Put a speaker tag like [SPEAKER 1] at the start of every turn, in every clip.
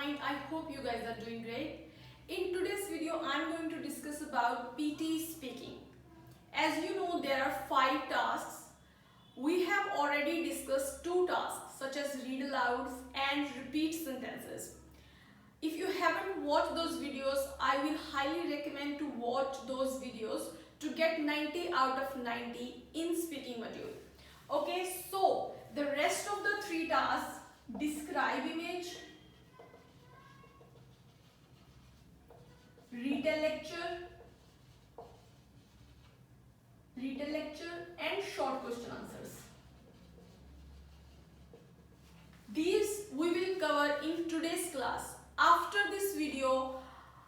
[SPEAKER 1] fine. I hope you guys are doing great. In today's video, I'm going to discuss about PT speaking. As you know, there are 5 tasks. We have already discussed 2 tasks such as read alouds and repeat sentences. If you haven't watched those videos, I will highly recommend to watch those videos to get 90 out of 90 in speaking module. Okay, so the rest of the 3 tasks: describe image, retell lecture and short question answers. These we will cover in today's class. After this video,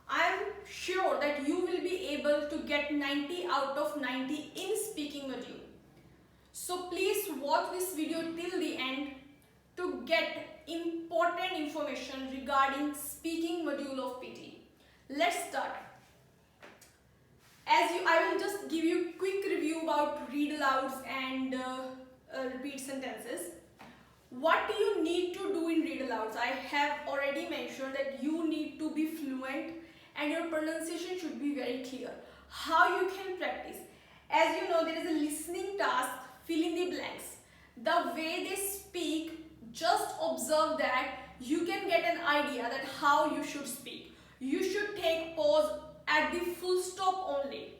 [SPEAKER 1] I am sure that you will be able to get 90 out of 90 in speaking module. So please watch this video till the end to get important information regarding speaking module of PT. Let's start. I will just give you quick review about read alouds and repeat sentences. What do you need to do in read alouds? I have already mentioned that you need to be fluent and your pronunciation should be very clear. How you can practice? As you know, there is a listening task, fill in the blanks. The way they speak, just observe that. You can get an idea that how you should speak. You should take pause at the full stop only.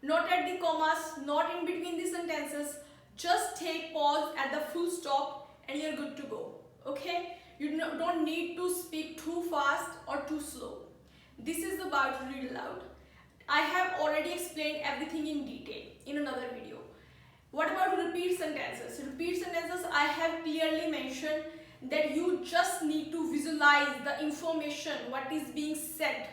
[SPEAKER 1] Not at the commas, not in between the sentences. Just take pause at the full stop and you're good to go. Okay? You don't need to speak too fast or too slow. This is about read aloud. I have already explained everything in detail in another video. What about repeat sentences? Repeat sentences, I have clearly mentioned that you just need to visualize the information, what is being said,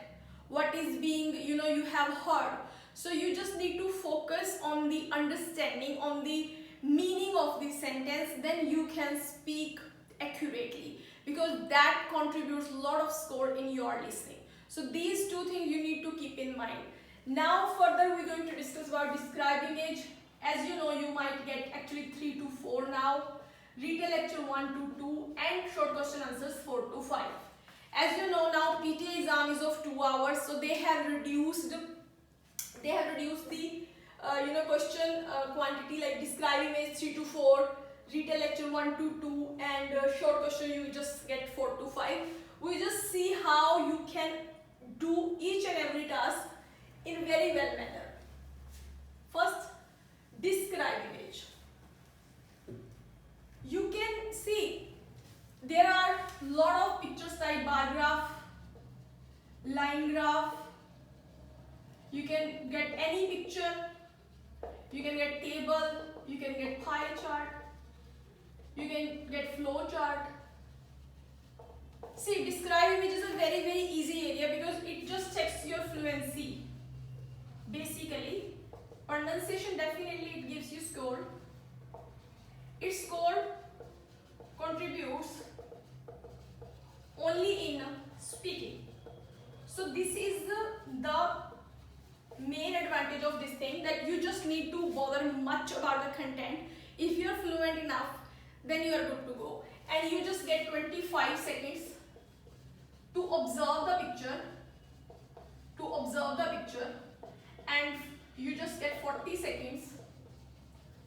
[SPEAKER 1] what is being, you have heard. So you just need to focus on the understanding, on the meaning of the sentence, then you can speak accurately, because that contributes a lot of score in your listening. So these 2 things you need to keep in mind. Now further we're going to discuss about describe image. As you know, you might get actually 3 to 4 now. Retell lecture 1 to 2 and short question answers 4 to 5. As you know, now PT exam is of 2 hours, so they have reduced the question quantity, like describe image 3 to 4, retell lecture 1 to 2 and short question you just get 4 to 5. We just see how you can do each and every task in very well manner. First, describe image. You can see there are lot of pictures like bar graph, line graph. You can get any picture. You can get table, you can get pie chart, you can get flow chart. See, describe image is a very easy area because it just checks your fluency. Basically, pronunciation definitely it gives you score. Its score contributes only in speaking. So this is the main advantage of this thing, that you just need to bother much about the content. If you are fluent enough, then you are good to go, and you just get 25 seconds to observe the picture, and you just get 40 seconds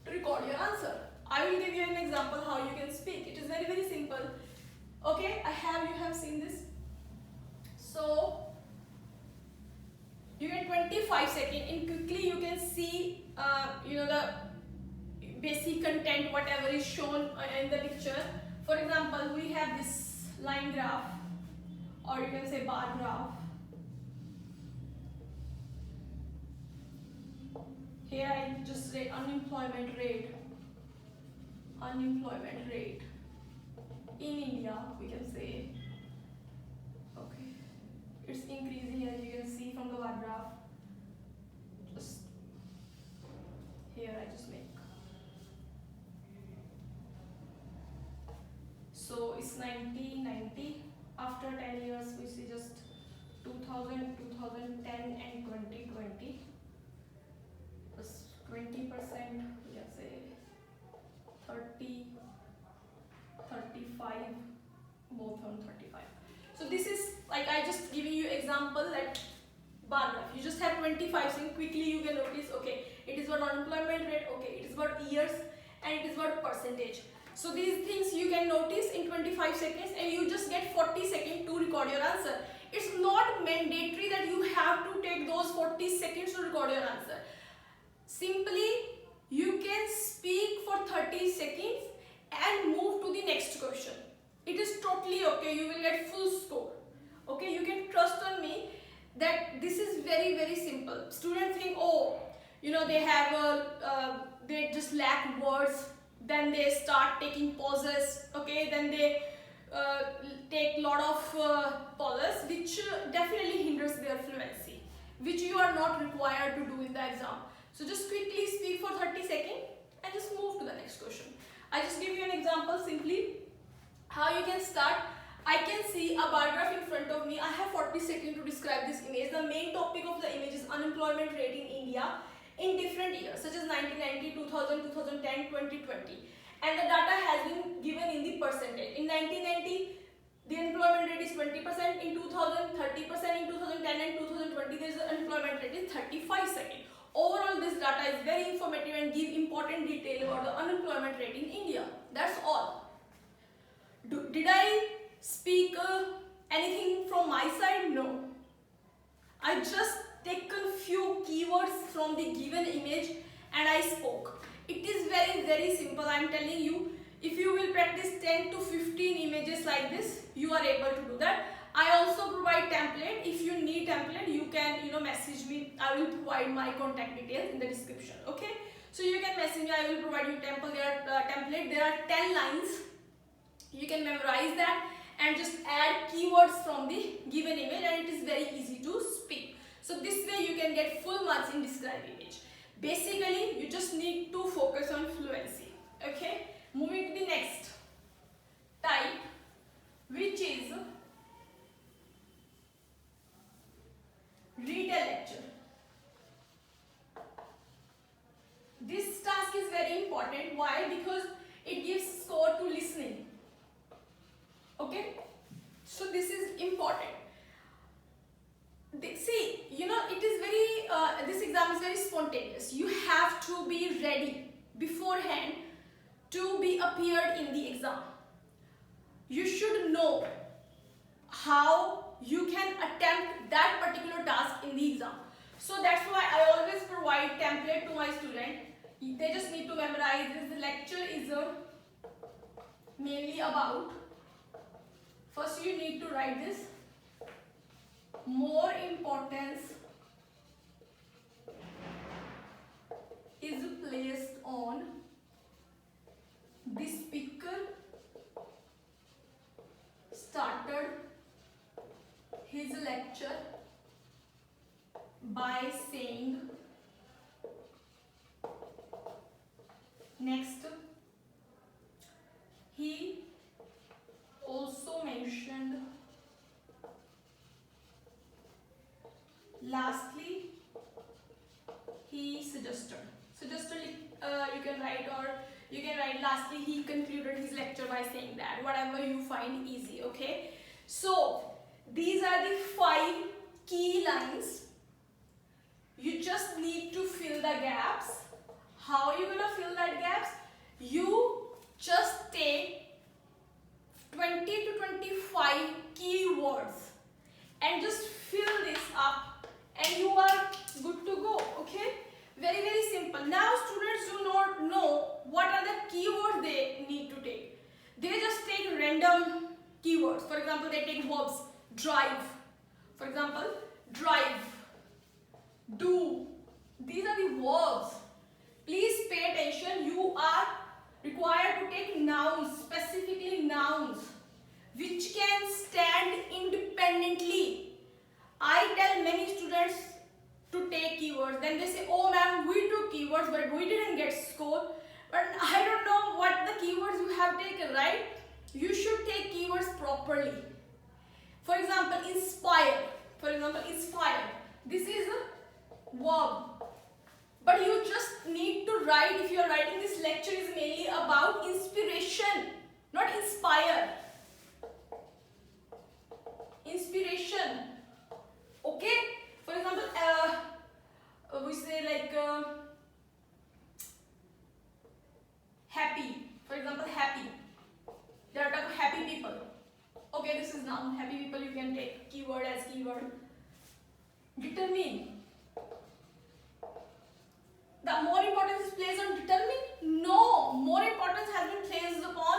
[SPEAKER 1] to record your answer. I will give you an example how you can speak. It is very simple. Okay, you have seen this. So you get 25 seconds and quickly you can see the basic content, whatever is shown in the picture. For example, we have this line graph, or you can say bar graph. Here I just say unemployment rate in India, we can say. Okay, it's increasing, as you can see from the bar graph. Just here I just make. So it's 90. After 10 years we see just 2000, 2010 and 2020. Plus 20%, we can say 30, 35, both on 35. So So this is like I just giving you example like bar graph. You just have 25 seconds. Quickly you can notice, okay, it is about unemployment rate, okay, it is about years, and it is about percentage. So these things you can notice in 25 seconds, and you just get 40 seconds to record your answer. It's not mandatory that you have to take those 40 seconds to record your answer. Simply you can speak for 30 seconds and move to the next question. It is totally okay. You will get full score. Okay, you can trust on me that this is very, very simple. Students think, oh, you know, they have they just lack words. Then they start taking pauses. Okay, then they take lot of pauses, which definitely hinders their fluency, which you are not required to do in the exam. So just quickly speak for 30 seconds and just move to the next question. I just give you an example simply how you can start. I can see a bar graph in front of me. I have 40 seconds to describe this image. The main topic of the image is unemployment rate in India in different years such as 1990, 2000, 2010, 2020. And the data has been given in the percentage. In 1990, the unemployment rate is 20%. In 2000, 30%. In 2010 and 2020, there is an unemployment rate is 35%. Overall, this data is very informative and give important detail about the unemployment rate in India. That's all. Did I speak anything from my side? No. I just taken few keywords from the given image and I spoke. It is very, very simple. I am telling you, if you will practice 10 to 15 images like this, you are able to do that. I also provide template. If you need template, you can message me. I will provide my contact details in the description. Okay, so you can message me. I will provide you template. There are 10 lines. You can memorize that and just add keywords from the given image, and it is very easy to speak. So this way you can get full marks in described image. Basically, you just need to focus on fluency. Okay, moving to the next type, which is read a lecture. This task is very important. Why? Because it gives score to listening. Okay, so this is important. See, it is very, this exam is very spontaneous. You have to be ready beforehand to be appeared in the exam. You should know how you can attempt that particular task in the exam. So that's why I always provide template to my student. They just need to memorize this. The lecture is mainly about, first you need to write this, more importance is placed on the speaker started his lecture by saying, next he also mentioned, lastly he suggested you can write, or you can write lastly he concluded his lecture by saying that, whatever you find easy. Okay, so these are the 5 key lines. You just need to fill the gaps. How are you gonna fill that gaps? You just take 20 to 25 keywords and just fill this up and you are good to go. Okay, very, very simple. Now students do not know what are the keywords they need to take. They just take random keywords. For example, they take verbs. Drive, for example, drive, do. These are the verbs. Please pay attention. You are required to take nouns, specifically nouns, which can stand independently. I tell many students to take keywords. Then they say, oh ma'am, we took keywords but we didn't get score. But I don't know what the keywords you have taken, right? You should take keywords properly. For example, inspire. This is a verb. But you just need to write, if you are writing this lecture is mainly about inspiration, not inspire. okay, this is noun. Happy people, you can take keyword as keyword. Determine. The more importance is placed on determine? No, more importance has been placed upon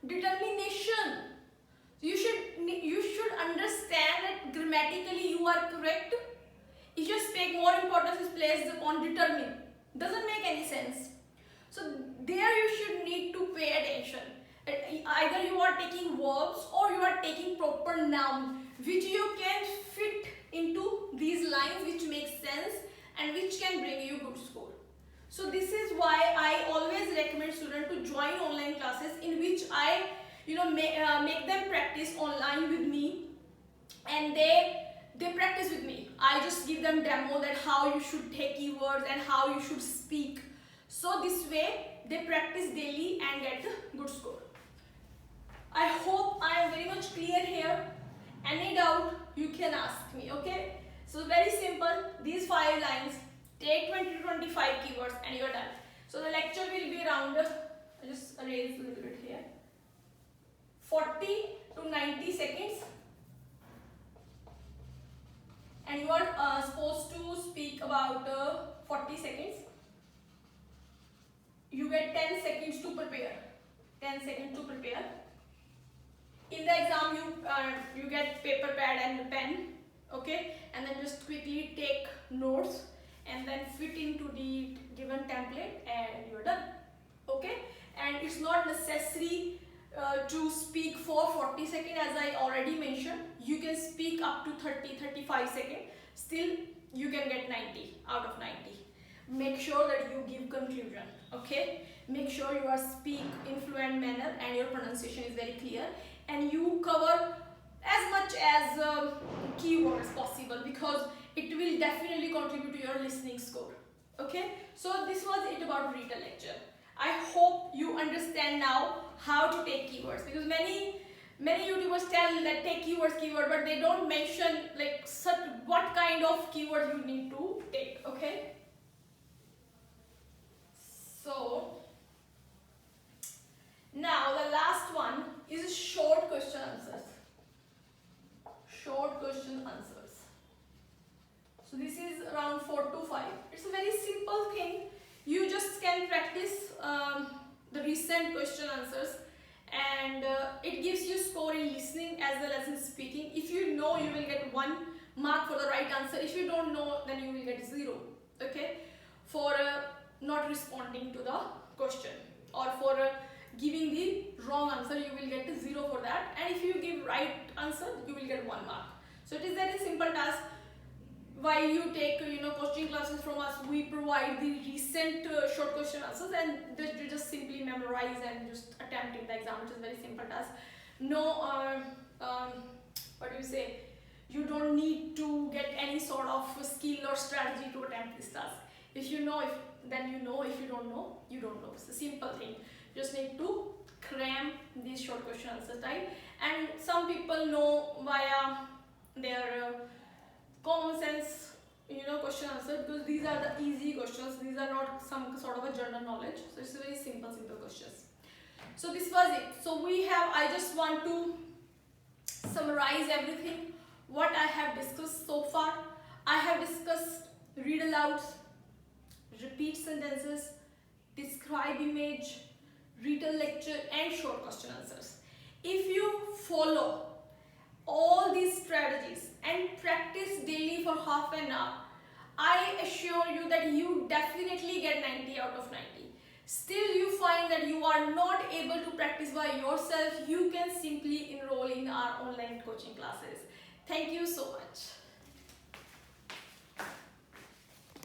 [SPEAKER 1] determination. You should understand that grammatically you are correct. If you speak, more importance is placed upon determine. Doesn't make any sense. So there you should need to pay attention. Either you are taking verbs or you are taking proper noun, which you can fit into these lines, which makes sense and which can bring you good score. So this is why I always recommend students to join online classes in which I make them practice online with me, and they practice with me. I just give them demo that how you should take keywords and how you should speak. So this way they practice daily and get the good score. I hope I am very much clear here. Any doubt you can ask me, okay? So very simple, these 5 lines, take 20 to 25 keywords and you're done. So the lecture will be around, I'll just erase a little bit here, 40 to 90 seconds. And you are supposed to speak about 40 seconds. You get 10 seconds to prepare. 10 seconds to prepare. In the exam, you get paper, pad and pen, okay? And then just quickly take notes and then fit into the given template and you're done, okay? And it's not necessary to speak for 40 seconds, as I already mentioned. You can speak up to 30-35 seconds. Still, you can get 90 out of 90. Make sure that you give conclusion, okay? Make sure you are speak in fluent manner and your pronunciation is very clear, and you cover as much as keywords possible, because it will definitely contribute to your listening score, okay? So this was it about written lecture. I hope you understand now how to take keywords, because many YouTubers tell that take keywords, but they don't mention like what kind of keyword you need to take, okay? So now the last one is short question answers. Short question answers. So this is around 4 to 5. It's a very simple thing. You just can practice the recent question answers, and it gives you score in listening as well as in speaking. If you know, you will get 1 mark for the right answer. If you don't know, then you will get 0, okay, for not responding to the question, or for giving the wrong answer, you will get 0 for that. And if you give right answer, you will get 1 mark. So it is very simple task. While you take coaching classes from us, we provide the recent short question answers, and you just simply memorize and just attempt in the exam, which is very simple task. No what do you say, you don't need to get any sort of skill or strategy to attempt this task. If you know, then you know. If you don't know, you don't know. It's a simple thing. You just need to cram these short question answer type, and some people know via their common sense question answer, because these are the easy questions. These are not some sort of a general knowledge, so it's a very simple questions. So this was it. So I just want to summarize everything what I have discussed so far. I have discussed read alouds, repeat sentences, describe image, written lecture and short question answers. If you follow all these strategies and practice daily for half an hour, I assure you that you definitely get 90 out of 90. Still you find that you are not able to practice by yourself, you can simply enroll in our online coaching classes. Thank you so much.